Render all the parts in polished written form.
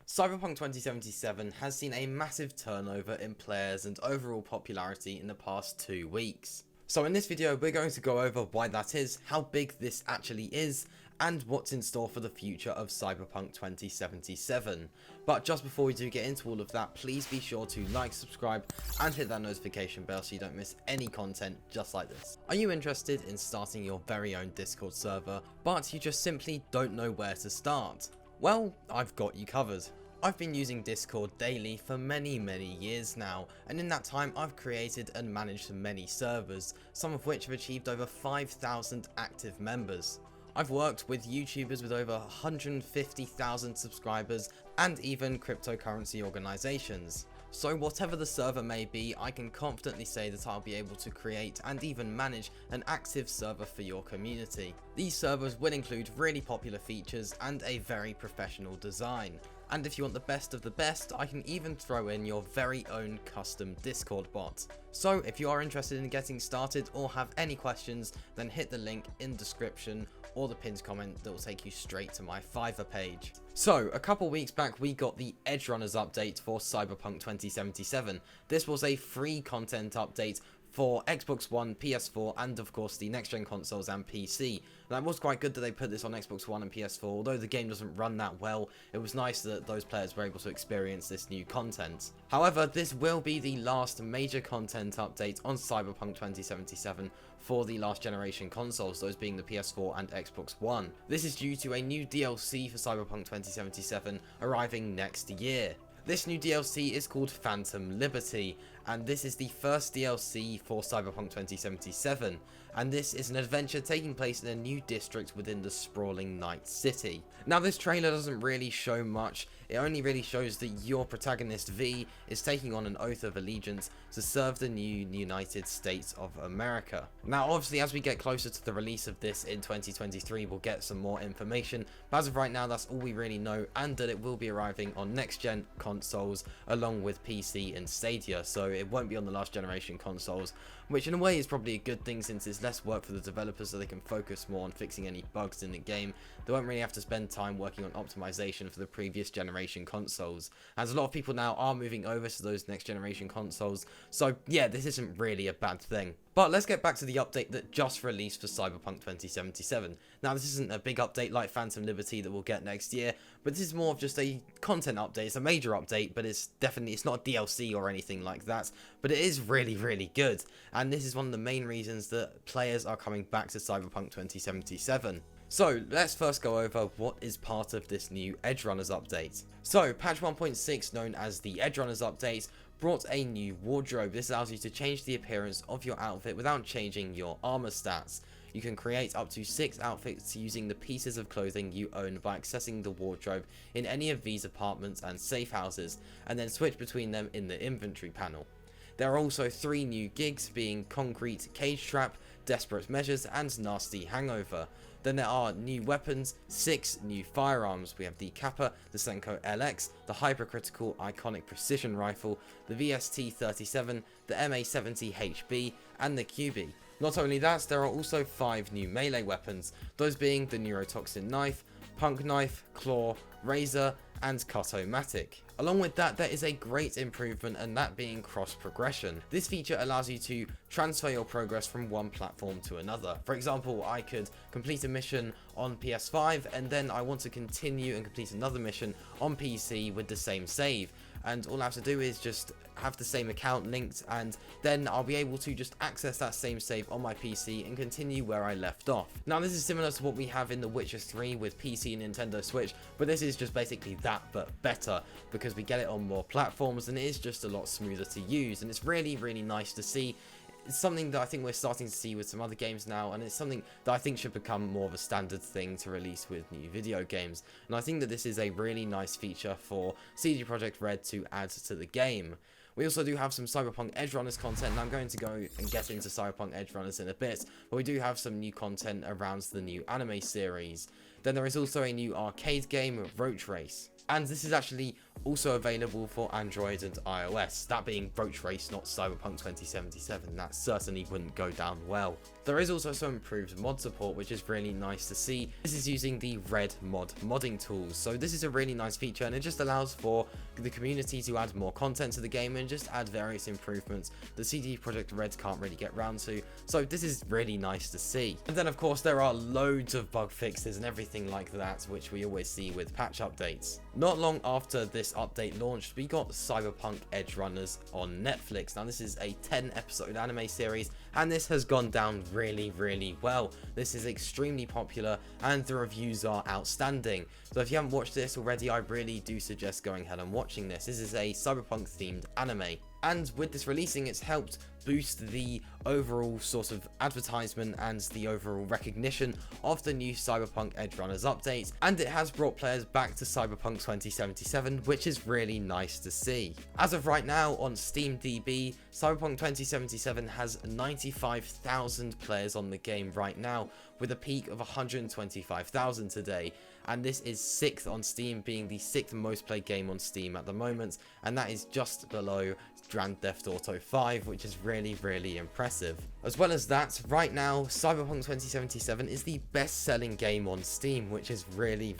Cyberpunk 2077 has seen a massive turnover in players and overall popularity in the past 2 weeks. So in this video we're going to go over why that is, how big this actually is, and what's in store for the future of Cyberpunk 2077. But just before we do get into all of that, please be sure to like, subscribe, and hit that notification bell so you don't miss any content just like this. Are you interested in starting your very own Discord server, but you just simply don't know where to start? Well, I've got you covered. I've been using Discord daily for many years now, and in that time I've created and managed many servers, some of which have achieved over 5,000 active members. I've worked with YouTubers with over 150,000 subscribers and even cryptocurrency organizations. So whatever the server may be, I can confidently say that I'll be able to create and even manage an active server for your community. These servers will include really popular features and a very professional design. And if you want the best of the best, I can even throw in your very own custom Discord bot. So if you are interested in getting started or have any questions, then hit the link in the description or the pinned comment that will take you straight to my Fiverr page. So, a couple weeks back we got the Edgerunners update for Cyberpunk 2077. This was a free content update for Xbox One, PS4, and of course the next gen consoles and PC. That was quite good that they put this on Xbox One and PS4, although the game doesn't run that well. It was nice that those players were able to experience this new content. However, this will be the last major content update on Cyberpunk 2077 for the last generation consoles, those being the PS4 and Xbox One. This is due to a new DLC for Cyberpunk 2077 arriving next year. This new DLC is called Phantom Liberty, and this is the first DLC for Cyberpunk 2077, and this is an adventure taking place in a new district within the sprawling Night City. Now this trailer doesn't really show much, it only really shows that your protagonist V is taking on an oath of allegiance to serve the new United States of America. Now obviously as we get closer to the release of this in 2023 we'll get some more information, but as of right now that's all we really know, and that it will be arriving on next gen consoles along with PC and Stadia, so it won't be on the last generation consoles, which in a way is probably a good thing since it's less work for the developers so they can focus more on fixing any bugs in the game. They won't really have to spend time working on optimization for the previous generation consoles, as a lot of people now are moving over to those next generation consoles, so yeah, this isn't really a bad thing. But let's get back to the update that just released for Cyberpunk 2077. Now this isn't a big update like Phantom Liberty that we'll get next year, but this is more of just a content update. It's a major update, but it's not a DLC or anything like that, but it is really good, and this is one of the main reasons that players are coming back to Cyberpunk 2077. So let's first go over what is part of this new Edgerunners update. So patch 1.6, known as the Edgerunners update, brought a new wardrobe. This allows you to change the appearance of your outfit without changing your armor stats. You can create up to 6 outfits using the pieces of clothing you own by accessing the wardrobe in any of these apartments and safe houses, and then switch between them in the inventory panel. There are also 3 new gigs, being Concrete Cage Trap, Desperate Measures, and Nasty Hangover. Then there are new weapons, 6 new firearms. We have the Kappa, the Senko LX, the Hypercritical Iconic Precision Rifle, the VST-37, the MA-70HB, and the QB. Not only that, there are also 5 new melee weapons, those being the Neurotoxin Knife, Punk Knife, Claw, Razor, and Cutomatic. Along with that, there is a great improvement, and that being cross progression. This feature allows you to transfer your progress from one platform to another. For example, I could complete a mission on PS5 and then I want to continue and complete another mission on PC with the same save, and all I have to do is just have the same account linked, and then I'll be able to just access that same save on my PC and continue where I left off. Now this is similar to what we have in The Witcher 3 with PC and Nintendo Switch, but this is just basically that but better, because we get it on more platforms and it is just a lot smoother to use, and it's really nice to see. It's something that I think we're starting to see with some other games now, and it's something that I think should become more of a standard thing to release with new video games, and I think that this is a really nice feature for CD Projekt Red to add to the game. We also do have some Cyberpunk Edgerunners content, and I'm going to go and get into Cyberpunk Edgerunners in a bit, but we do have some new content around the new anime series. Then there is also a new arcade game, Roach Race. And this is actually also available for Android and iOS. That being Roach Race, not Cyberpunk 2077, that certainly wouldn't go down well. There is also some improved mod support, which is really nice to see. This is using the Red mod modding tools, so this is a really nice feature, and it just allows for the community to add more content to the game and just add various improvements that CD Projekt Red can't really get round to, so this is really nice to see. And then of course there are loads of bug fixes and everything like that, which we always see with patch updates. Not long after this update launched, we got Cyberpunk Edgerunners on Netflix. Now this is a 10 episode anime series, and this has gone down really well. This is extremely popular and the reviews are outstanding. So if you haven't watched this already, I really do suggest going ahead and watching this. This is a cyberpunk themed anime. And with this releasing, it's helped boost the overall sort of advertisement and the overall recognition of the new Cyberpunk Edgerunners update, and it has brought players back to Cyberpunk 2077, which is really nice to see. As of right now on SteamDB, Cyberpunk 2077 has 95,000 players on the game right now, with a peak of 125,000 today, and this is 6th on Steam, being the 6th most played game on Steam at the moment, and that is just below Grand Theft Auto 5, which is really impressive. As well as that, right now Cyberpunk 2077 is the best selling game on Steam, which is really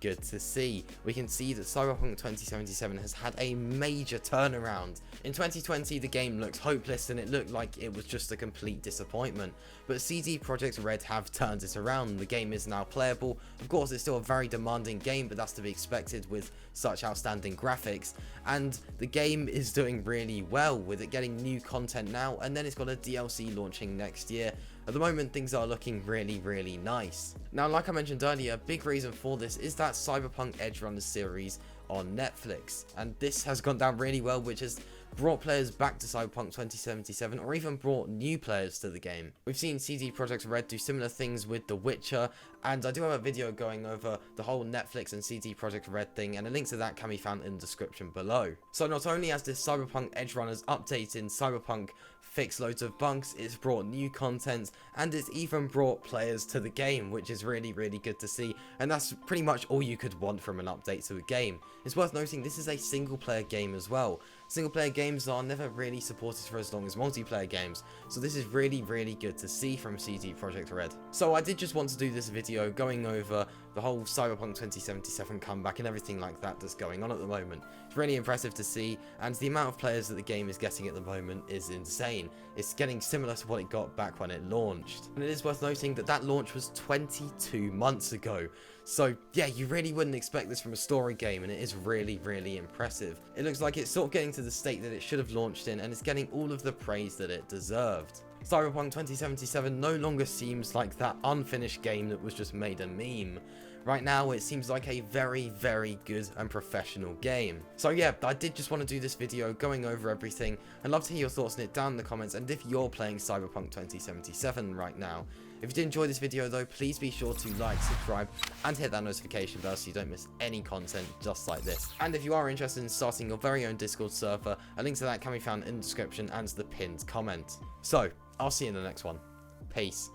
good to see. We can see that Cyberpunk 2077 has had a major turnaround. In 2020 the game looked hopeless and it looked like it was just a complete disappointment, but CD Projekt Red have turned it around. The game is now playable. Of course it's still a very demanding game, but that's to be expected with such outstanding graphics, and the game is doing really well with it getting new content now, and then it's got a DLC launching next year. At the moment things are looking really nice. Now like I mentioned earlier, a big reason for this is that Cyberpunk Edgerunners series on Netflix, and this has gone down really well, which has brought players back to Cyberpunk 2077, or even brought new players to the game. We've seen CD Projekt Red do similar things with The Witcher, and I do have a video going over the whole Netflix and CD Projekt Red thing, and a link to that can be found in the description below. So not only has this Cyberpunk Edgerunners update in Cyberpunk fixed loads of bugs, it's brought new content, and it's even brought players to the game, which is really good to see, and that's pretty much all you could want from an update to a game. It's worth noting this is a single player game as well. Single player games are never really supported for as long as multiplayer games, so this is really good to see from CD Projekt Red. So I did just want to do this video going over the whole Cyberpunk 2077 comeback and everything like that that's going on at the moment. It's really impressive to see, and the amount of players that the game is getting at the moment is insane. It's getting similar to what it got back when it launched. And it is worth noting that that launch was 22 months ago. So yeah, you really wouldn't expect this from a story game, and it is really impressive. It looks like it's sort of getting to the state that it should have launched in, and it's getting all of the praise that it deserved. Cyberpunk 2077 no longer seems like that unfinished game that was just made a meme. Right now it seems like a very good and professional game. So yeah, I did just want to do this video going over everything. I'd love to hear your thoughts on it down in the comments, and if you're playing Cyberpunk 2077 right now. If you did enjoy this video though, please be sure to like, subscribe, and hit that notification bell so you don't miss any content just like this. And if you are interested in starting your very own Discord server, a link to that can be found in the description and the pinned comment. So, I'll see you in the next one. Peace.